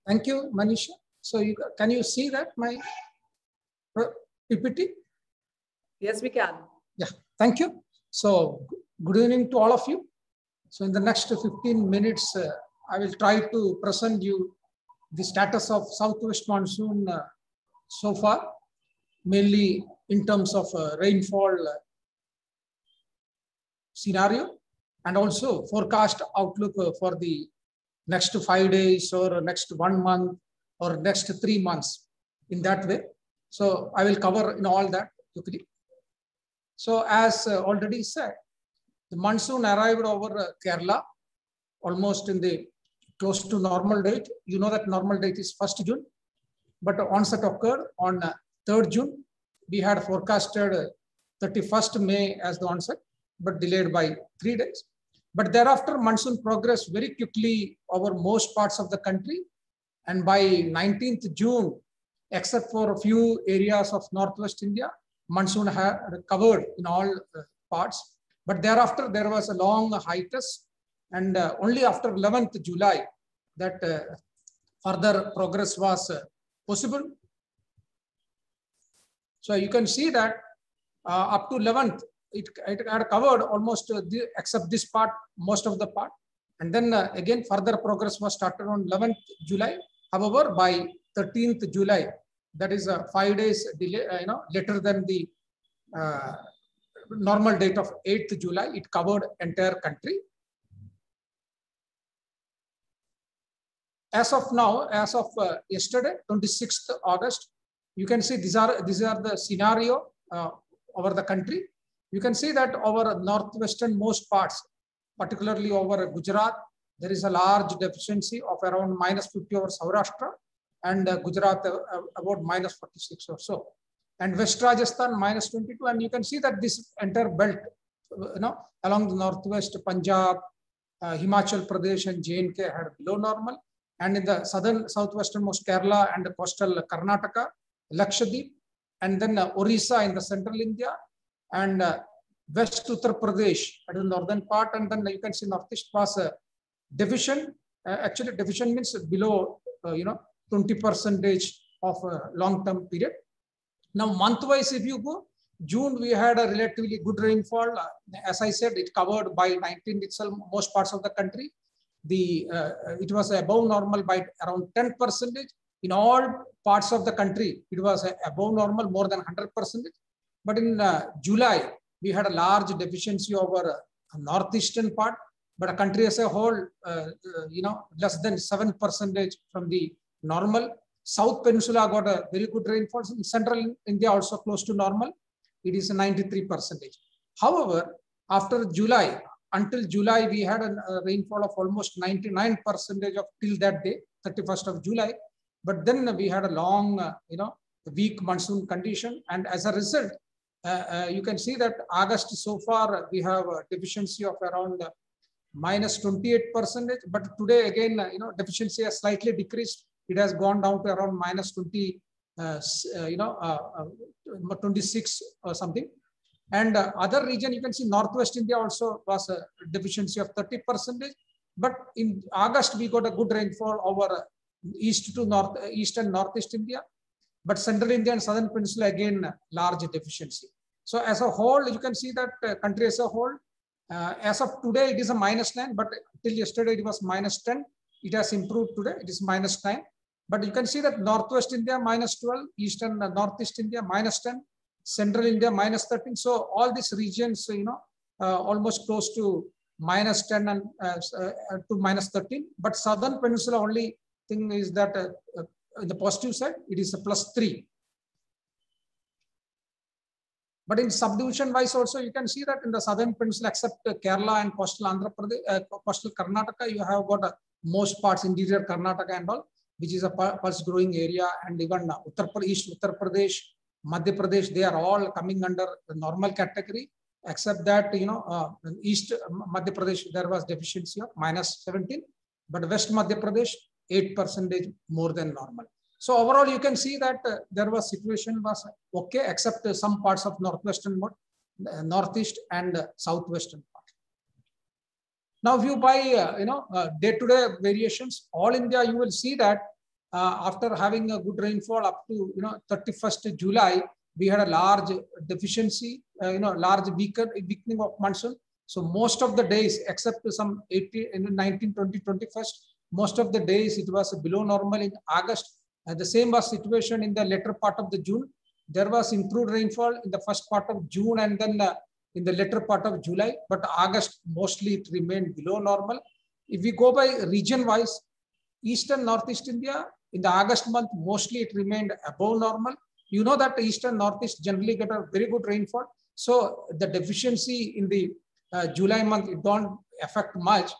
Thank you, Manisha. So can you see that my PPT? Yes, we can. Yeah, thank you. So good evening to all of you. So in the next 15 minutes, I will try to present you the status of southwest monsoon so far, mainly in terms of rainfall scenario and also forecast outlook for the next 5 days or next 1 month or next 3 months in that way. So I will cover in all that quickly. So as already said, the monsoon arrived over Kerala almost in the close to normal date. You know that normal date is 1st June, but onset occurred on 3rd June. We had forecasted 31st May as the onset, but delayed by 3 days. But thereafter, monsoon progressed very quickly over most parts of the country. And by 19th June, except for a few areas of Northwest India, monsoon had covered in all parts. But thereafter, there was a long hiatus. And only after 11th July that further progress was possible. So you can see that up to 11th, it had covered almost except this part, most of the part. And then again, further progress was started on 11th July. However, by 13th July, that is 5 days delay, later than the normal date of 8th July, it covered entire country. As of now, as of yesterday, 26th August, you can see these are the scenario over the country. You can see that over northwestern most parts, particularly over Gujarat, there is a large deficiency of around -50 over Saurashtra, and Gujarat about -46 or so, and West Rajasthan -22. And you can see that this entire belt, along the northwest, Punjab, Himachal Pradesh, and J&K had below normal. And in the southwesternmost Kerala and coastal Karnataka, Lakshadweep, and then Orissa in the central India, and West Uttar Pradesh at the northern part, and then you can see northeast was deficient. Actually, deficient means below 20% of long-term period. Now, month-wise, if you go, June we had a relatively good rainfall. As I said, it covered by 19th itself most parts of the country. It was above normal by around 10%. In all parts of the country, it was above normal, more than 100%. But in July, we had a large deficiency over northeastern part, but a country as a whole, less than 7% from the normal. South Peninsula got a very good rainfall. In central India also close to normal. It is 93%. However, after July, until July, we had a rainfall of almost 99% of till that day, 31st of July. But then we had a long, weak monsoon condition. And as a result, you can see that August so far, we have a deficiency of around -28%. But today, again, deficiency has slightly decreased. It has gone down to around -20, 26 or something. And other region, you can see Northwest India also was a deficiency of 30%. But in August, we got a good rainfall over east to north, east and northeast India. But central India and southern peninsula, again, large deficiency. So as a whole, you can see that country as a whole, as of today, it is a -9, but till yesterday, it was -10. It has improved today, it is -9. But you can see that Northwest India -12, East and Northeast India -10, Central India -13. So all these regions, almost close to -10 and to -13. But Southern Peninsula only thing is that in the positive side, it is a +3. But in subdivision wise also, you can see that in the Southern Peninsula, except Kerala and coastal Andhra Pradesh, coastal Karnataka, you have got most parts, interior Karnataka and all, which is a pulse growing area, and even East Uttar Pradesh, Madhya Pradesh, they are all coming under the normal category, except that, East Madhya Pradesh, there was deficiency of -17, but West Madhya Pradesh, 8% more than normal. So overall, you can see that there was situation was okay, except some parts of northwestern, northeast and southwestern part. Now, if you buy, day-to-day variations, all India, you will see that after having a good rainfall up to 31st July, we had a large deficiency, large weakening of monsoon. So most of the days, except some 19, 20, 21st, most of the days it was below normal in August. And the same was situation in the later part of the June. There was improved rainfall in the first part of June and then in the later part of July, but August mostly it remained below normal. If we go by region wise, East and Northeast India, in the August month, mostly it remained above normal. You know that the East and Northeast generally get a very good rainfall. So the deficiency in the July month, it don't affect much.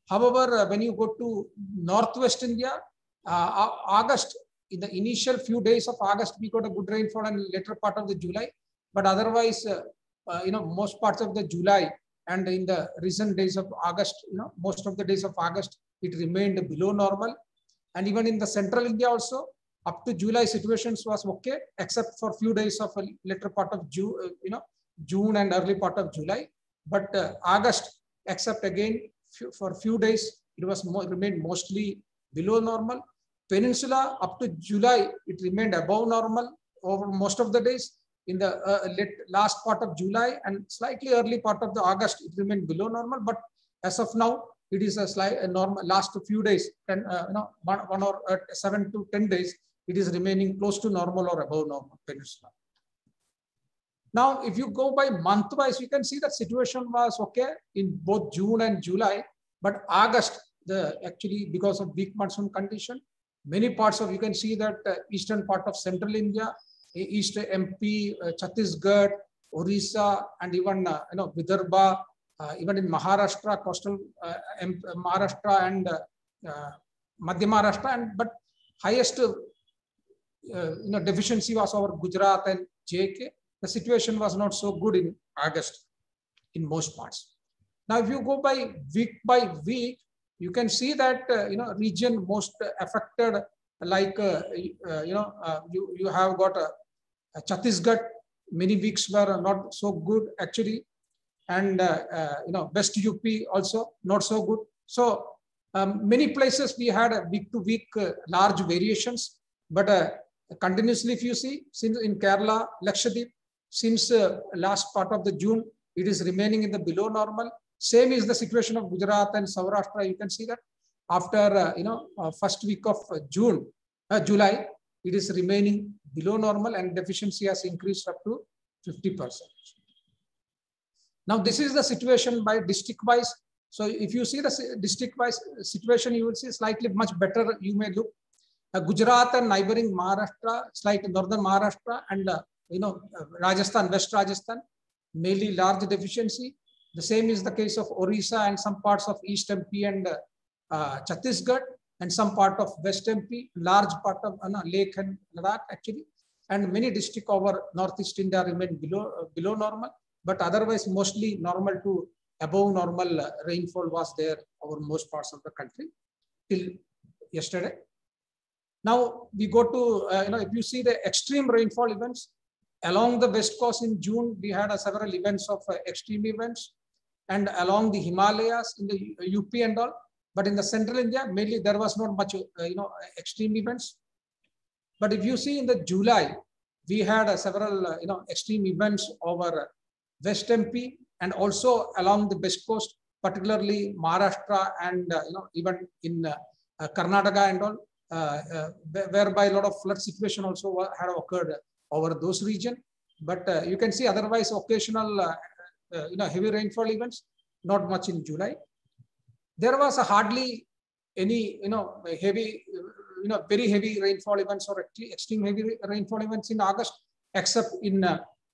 However, when you go to Northwest India, August, in the initial few days of August, we got a good rainfall and later part of the July. But otherwise, most parts of the July and in the recent days of August, most of the days of August, it remained below normal. And even in the Central India also, up to July situations was okay, except for few days of a later part of June and early part of July. But August, except again for few days, it was remained mostly below normal. Peninsula up to July, it remained above normal over most of the days. In the last part of July and slightly early part of the August, it remained below normal. But as of now, it is a normal. Last few days, 1 or 7 to 10 days, it is remaining close to normal or above normal peninsula. Now, if you go by month wise, you can see that situation was okay in both June and July, but August, actually because of weak monsoon condition, many parts of, you can see that eastern part of Central India, East MP, Chhattisgarh, Orissa, and even Vidarbha, even in Maharashtra, coastal Maharashtra and Madhya Maharashtra, but highest deficiency was over Gujarat and JK. The situation was not so good in August in most parts. Now, if you go by week, you can see that region most affected, like you have got a Chhattisgarh. Many weeks were not so good actually, and West UP also not so good. So many places we had a week to week large variations, but continuously, if you see, since in Kerala, Lakshadweep, since last part of the June, it is remaining in the below normal. Same is the situation of Gujarat and Saurashtra. You can see that after first week of July, it is remaining below normal and deficiency has increased up to 50%. Now, this is the situation by district wise. So if you see the district wise situation, you will see slightly much better. You may look Gujarat and neighboring Maharashtra, slight northern Maharashtra and Rajasthan, West Rajasthan, mainly large deficiency. The same is the case of Orissa and some parts of East MP and Chhattisgarh and some part of West MP, large part of Leh and Ladakh actually, and many districts over Northeast India remain below normal, but otherwise mostly normal to above normal rainfall was there over most parts of the country till yesterday. Now we go to, if you see the extreme rainfall events along the West Coast in June, we had several events of extreme events, and along the Himalayas in the UP and all. But in the Central India, mainly there was not much, extreme events. But if you see in the July, we had several, extreme events over West MP and also along the West Coast, particularly Maharashtra and, even in Karnataka and all, whereby a lot of flood situation also had occurred over those regions. But you can see otherwise occasional, heavy rainfall events, not much in July. There was hardly any, heavy, very heavy rainfall events or extreme heavy rainfall events in August, except in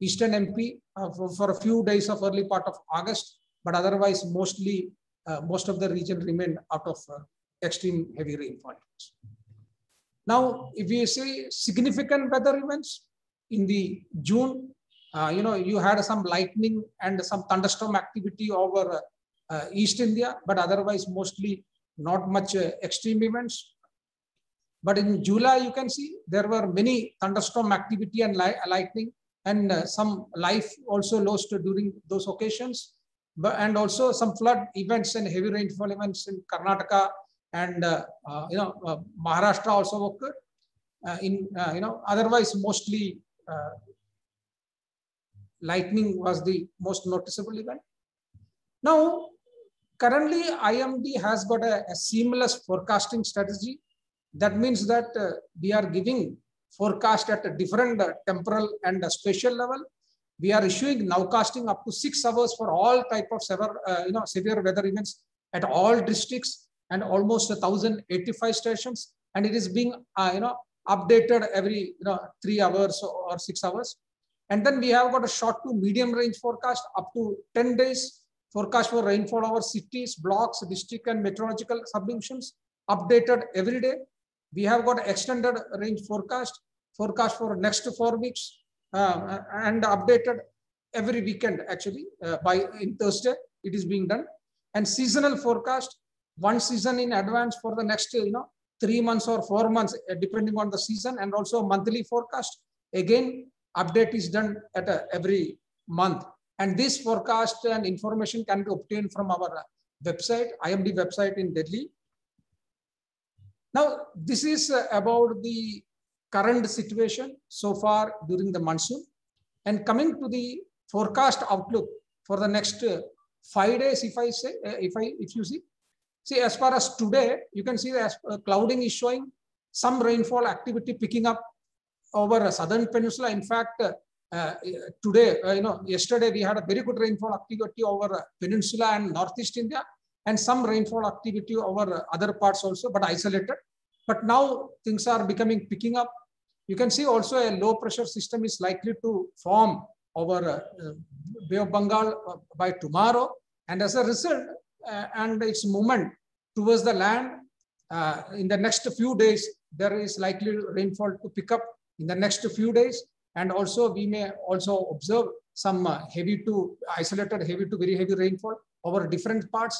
Eastern MP for a few days of early part of August. But otherwise, mostly, most of the region remained out of extreme heavy rainfall events. Now, if you say significant weather events in the June, you had some lightning and some thunderstorm activity over East India, but otherwise mostly not much extreme events. But in July, you can see there were many thunderstorm activity and lightning, and some life also lost during those occasions, and also some flood events and heavy rainfall events in Karnataka and Maharashtra also occurred. Otherwise mostly lightning was the most noticeable event. Now, currently IMD has got a seamless forecasting strategy. That means that we are giving forecast at a different temporal and spatial level. We are issuing nowcasting up to 6 hours for all type of severe weather events at all districts and almost 1,085 stations, and it is being updated every 3 hours or 6 hours. And then we have got a short to medium range forecast up to 10 days forecast for rainfall over cities, blocks, district and meteorological subdivisions, updated every day. We have got extended range forecast for next 4 weeks and updated every weekend actually by Thursday it is being done. And seasonal forecast, one season in advance for the next 3 months or 4 months depending on the season, and also monthly forecast. Again, update is done at every month. And this forecast and information can be obtained from our website, IMD website in Delhi. Now, this is about the current situation so far during the monsoon. And coming to the forecast outlook for the next 5 days, if you see, as far as today, you can see that clouding is showing some rainfall activity picking up over southern peninsula. In fact, today, yesterday we had a very good rainfall activity over peninsula and northeast India, and some rainfall activity over other parts also, but isolated. But now things are picking up. You can see also a low pressure system is likely to form over Bay of Bengal by tomorrow, and as a result, and its movement towards the land in the next few days, there is likely rainfall to pick up in the next few days. And also we may also observe some heavy to isolated heavy to very heavy rainfall over different parts.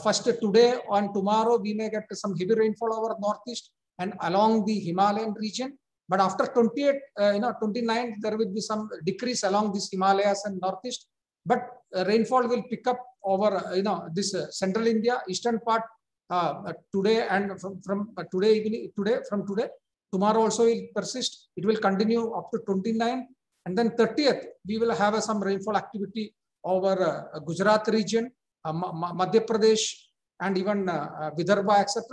First today and tomorrow, we may get some heavy rainfall over northeast and along the Himalayan region. But after 29th, there will be some decrease along this Himalayas and northeast. But rainfall will pick up over this central India, eastern part today, and from today. Tomorrow also will persist. It will continue up to 29th, and then 30th we will have some rainfall activity over Gujarat region, Madhya Pradesh, and even Vidarbha, etc.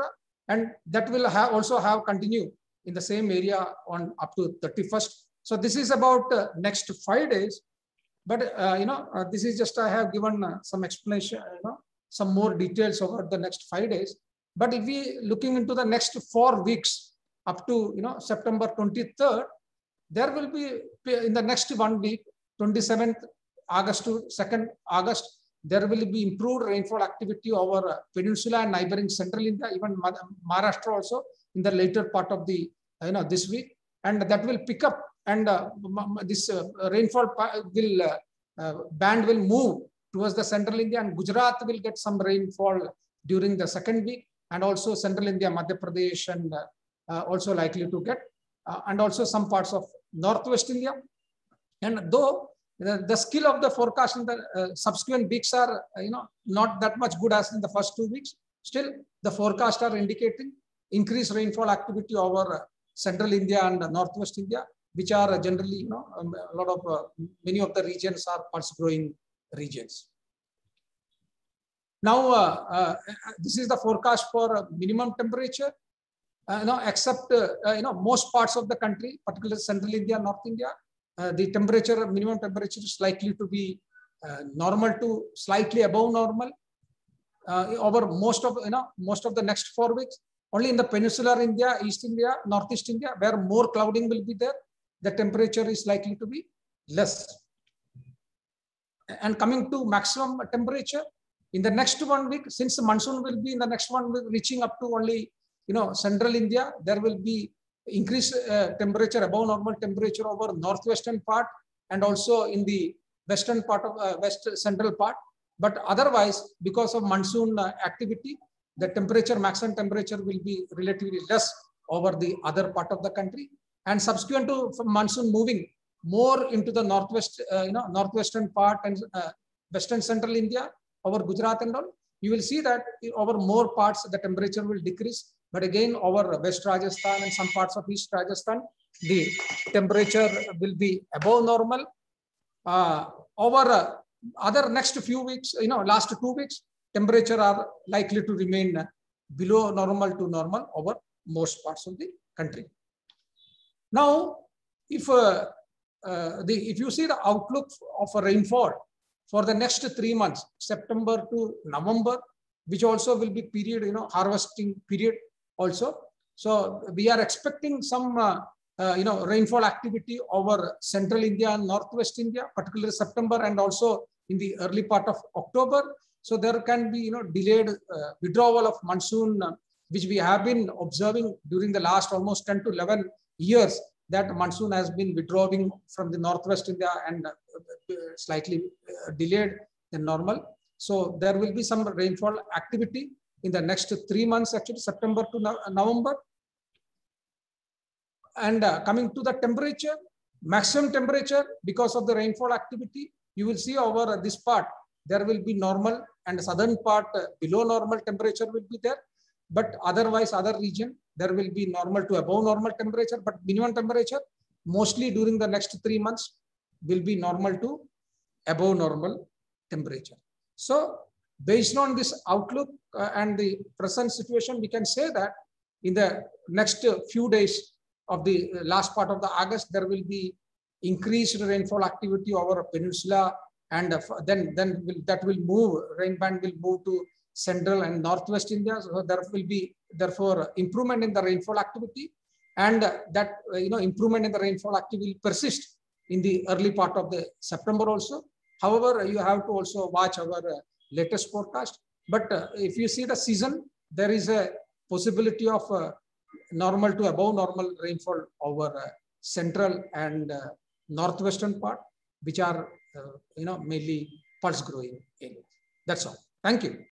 And that will also have continue in the same area on up to 31st. So this is about next 5 days. But this is just I have given some explanation, some more details over the next 5 days. But if we looking into the next 4 weeks up to September 23rd, there will be in the next 1 week, 27th August to 2nd August, there will be improved rainfall activity over peninsula and neighboring central India, even Maharashtra also in the later part of the this week, and that will pick up, and this rainfall band will move towards the central India, and Gujarat will get some rainfall during the 2nd week, and also central India, Madhya Pradesh, and also likely to get, and also some parts of northwest India. And though the skill of the forecast in the subsequent weeks are not that much good as in the first 2 weeks, still the forecasts are indicating increased rainfall activity over central India and northwest India, which are generally a lot of many of the regions are pulse growing regions. Now this is the forecast for minimum temperature. Except most parts of the country, particularly central India, North India, the temperature, minimum temperature is likely to be normal to slightly above normal over most of the next 4 weeks. Only in the peninsular India, East India, Northeast India, where more clouding will be there, the temperature is likely to be less. And coming to maximum temperature, in the next 1 week, since the monsoon will be in the next 1 week reaching up to only central India, there will be increased temperature above normal temperature over northwestern part and also in the western part of west central part. But otherwise, because of monsoon activity, the temperature, maximum temperature will be relatively less over the other part of the country. And subsequent to monsoon moving more into the northwest, northwestern part and western central India over Gujarat and all, you will see that over more parts, the temperature will decrease. But again, over West Rajasthan and some parts of East Rajasthan, the temperature will be above normal. Over other next few weeks, last 2 weeks, temperature are likely to remain below normal to normal over most parts of the country. Now, if you see the outlook of a rainfall for the next 3 months, September to November, which also will be period, harvesting period also. So we are expecting some, rainfall activity over central India and northwest India, particularly September and also in the early part of October. So there can be, delayed withdrawal of monsoon, which we have been observing during the last almost 10 to 11 years, that monsoon has been withdrawing from the northwest India and slightly delayed than normal. So there will be some rainfall activity in the next 3 months, actually September to November. And coming to the temperature, maximum temperature, because of the rainfall activity, you will see over this part, there will be normal, and southern part below normal temperature will be there. But otherwise, other region, there will be normal to above normal temperature, but minimum temperature, mostly during the next 3 months, will be normal to above normal temperature. So based on this outlook and the present situation, we can say that in the next few days of the last part of the August, there will be increased rainfall activity over a peninsula, and then that will move, rain band will move to central and northwest India. So there will be therefore improvement in the rainfall activity, and that improvement in the rainfall activity will persist in the early part of the September also. However, you have to also watch our latest forecast. But if you see the season, there is a possibility of normal to above normal rainfall over central and northwestern part, which are mainly pulse growing areas. That's all. Thank you.